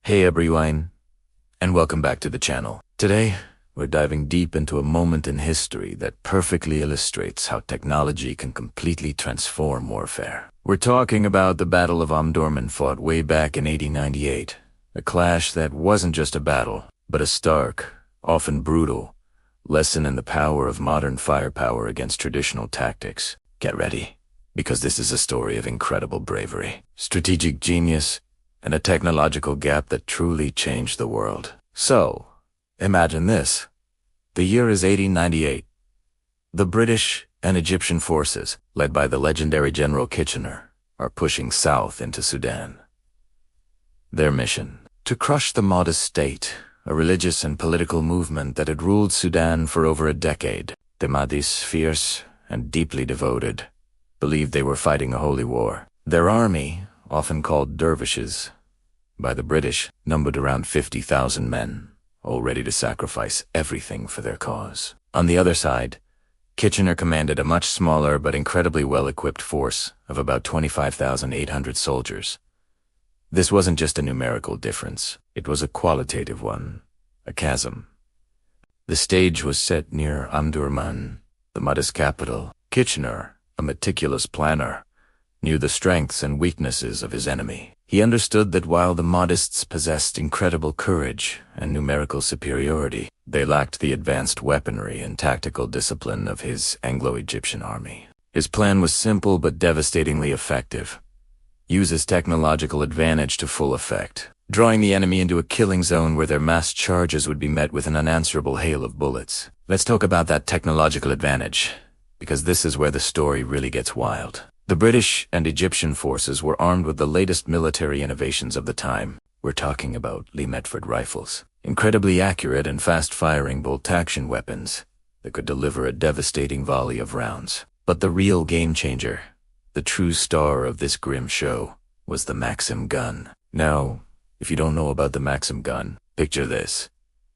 Hey everyone, and welcome back to the channel. Today, we're diving deep into a moment in history that perfectly illustrates how technology can completely transform warfare. We're talking about the Battle of Omdurman fought way back in 1898, a clash that wasn't just a battle, but a stark, often brutal, lesson in the power of modern firepower against traditional tactics. Get ready, because this is a story of incredible bravery, strategic genius, and a technological gap that truly changed the world. So, imagine this. The year is 1898. The British and Egyptian forces, led by the legendary General Kitchener, are pushing south into Sudan. Their mission: to crush the Mahdist state, a religious and political movement that had ruled Sudan for over a decade. The Mahdists, fierce and deeply devoted, believed they were fighting a holy war. Their army, often called dervishes by the British, numbered around 50,000 men, all ready to sacrifice everything for their cause. On the other side, Kitchener commanded a much smaller but incredibly well-equipped force of about 25,800 soldiers. This wasn't just a numerical difference, it was a qualitative one, a chasm. The stage was set near Omdurman, the Mahdist capital. Kitchener, a meticulous planner, knew the strengths and weaknesses of his enemy. He understood that while the Mahdists possessed incredible courage and numerical superiority, they lacked the advanced weaponry and tactical discipline of his Anglo-Egyptian army. His plan was simple but devastatingly effective. Use his technological advantage to full effect, drawing the enemy into a killing zone where their massed charges would be met with an unanswerable hail of bullets. Let's talk about that technological advantage, because this is where the story really gets wild. The British and Egyptian forces were armed with the latest military innovations of the time. We're talking about Lee Metford rifles, incredibly accurate and fast-firing bolt-action weapons that could deliver a devastating volley of rounds. But the real game-changer, the true star of this grim show, was the Maxim gun. Now, if you don't know about the Maxim gun, picture this.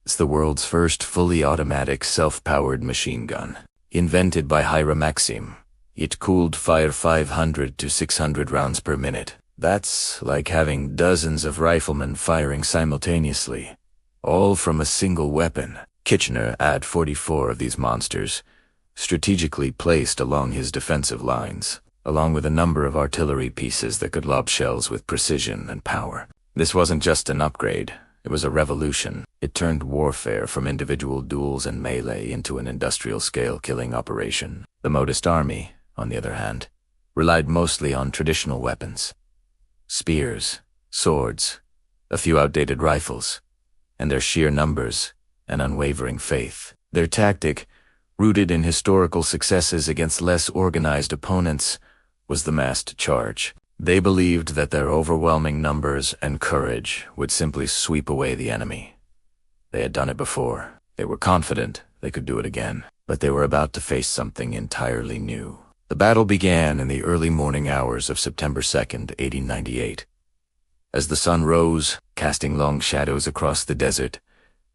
It's the world's first fully automatic self-powered machine gun. Invented by Maxim, it could fire 500 to 600 rounds per minute. That's like having dozens of riflemen firing simultaneously, all from a single weapon. Kitchener had 44 of these monsters, strategically placed along his defensive lines, along with a number of artillery pieces that could lob shells with precision and power. This wasn't just an upgrade, it was a revolution. It turned warfare from individual duels and melee into an industrial-scale killing operation. The Mahdist army, on the other hand, relied mostly on traditional weapons: spears, swords, a few outdated rifles, and their sheer numbers and unwavering faith. Their tactic, rooted in historical successes against less organized opponents, was the massed charge. They believed that their overwhelming numbers and courage would simply sweep away the enemy. They had done it before. They were confident they could do it again, but they were about to face something entirely new. The battle began in the early morning hours of September 2nd, 1898. As the sun rose, casting long shadows across the desert,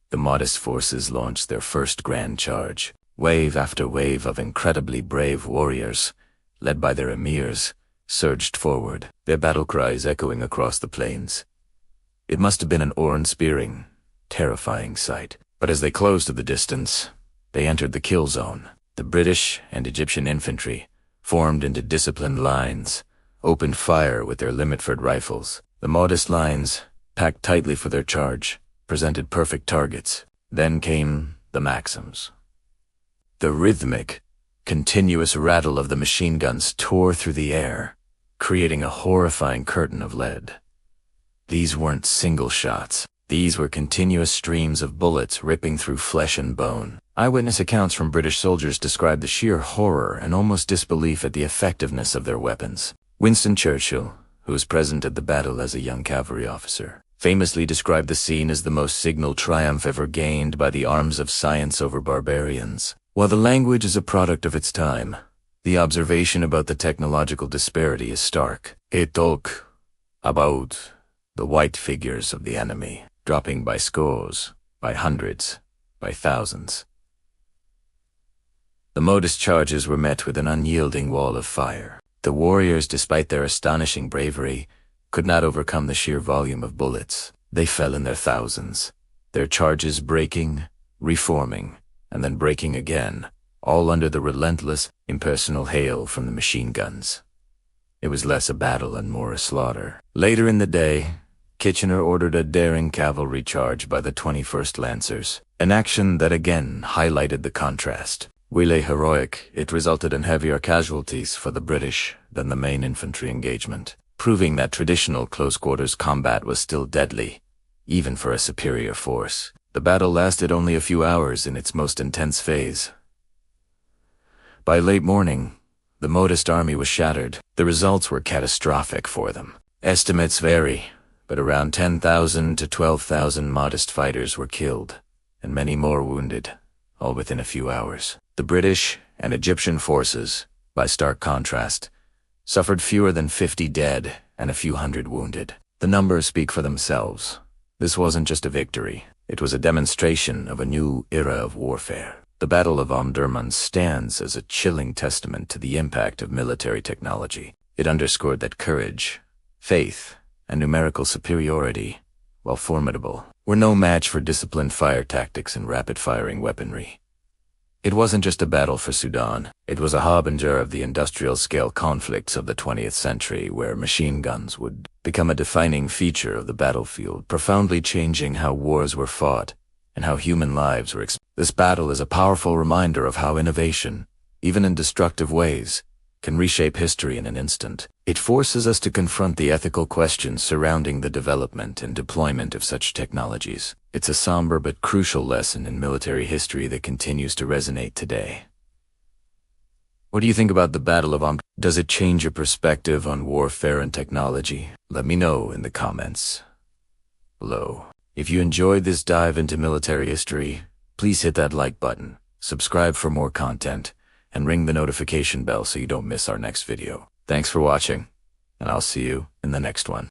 the Mahdist forces launched their first grand charge. Wave after wave of incredibly brave warriors, led by their emirs, surged forward, their battle cries echoing across the plains. It must have been an awe-inspiring, terrifying sight. But as they closed to the distance, they entered the kill zone. The British and Egyptian infantry, formed into disciplined lines, opened fire with their Lee Metford rifles. The Mahdist lines, packed tightly for their charge, presented perfect targets. Then came the Maxims. The rhythmic, continuous rattle of the machine guns tore through the air, creating a horrifying curtain of lead. These weren't single shots. These were continuous streams of bullets ripping through flesh and bone. Eyewitness accounts from British soldiers describe the sheer horror and almost disbelief at the effectiveness of their weapons. Winston Churchill, who was present at the battle as a young cavalry officer, famously described the scene as the most signal triumph ever gained by the arms of science over barbarians. While the language is a product of its time, the observation about the technological disparity is stark. It talk about the white figures of the enemy, dropping by scores, by hundreds, by thousands. The Mahdist charges were met with an unyielding wall of fire. The warriors, despite their astonishing bravery, could not overcome the sheer volume of bullets. They fell in their thousands, their charges breaking, reforming, and then breaking again, all under the relentless, impersonal hail from the machine guns. It was less a battle and more a slaughter. Later in the day, Kitchener ordered a daring cavalry charge by the 21st Lancers, an action that again highlighted the contrast. While heroic, it resulted in heavier casualties for the British than the main infantry engagement, proving that traditional close-quarters combat was still deadly, even for a superior force. The battle lasted only a few hours in its most intense phase. By late morning, the Mahdist army was shattered. The results were catastrophic for them. Estimates vary, but around 10,000 to 12,000 Mahdist fighters were killed, and many more wounded, all within a few hours. The British and Egyptian forces, by stark contrast, suffered fewer than 50 dead and a few hundred wounded. The numbers speak for themselves. This wasn't just a victory. It was a demonstration of a new era of warfare. The Battle of Omdurman stands as a chilling testament to the impact of military technology. It underscored that courage, faith, and numerical superiority, while formidable, were no match for disciplined fire tactics and rapid-firing weaponry. It wasn't just a battle for Sudan. It was a harbinger of the industrial-scale conflicts of the 20th century, where machine guns would become a defining feature of the battlefield, profoundly changing how wars were fought and how human lives were experienced. This battle is a powerful reminder of how innovation, even in destructive ways, can reshape history in an instant. It forces us to confront the ethical questions surrounding the development and deployment of such technologies. It's a somber but crucial lesson in military history that continues to resonate today. What do you think about the Battle of Omdurman? Does it change your perspective on warfare and technology? Let me know in the comments below. If you enjoyed this dive into military history, please hit that like button, subscribe for more content, and ring the notification bell so you don't miss our next video. Thanks for watching, and I'll see you in the next one.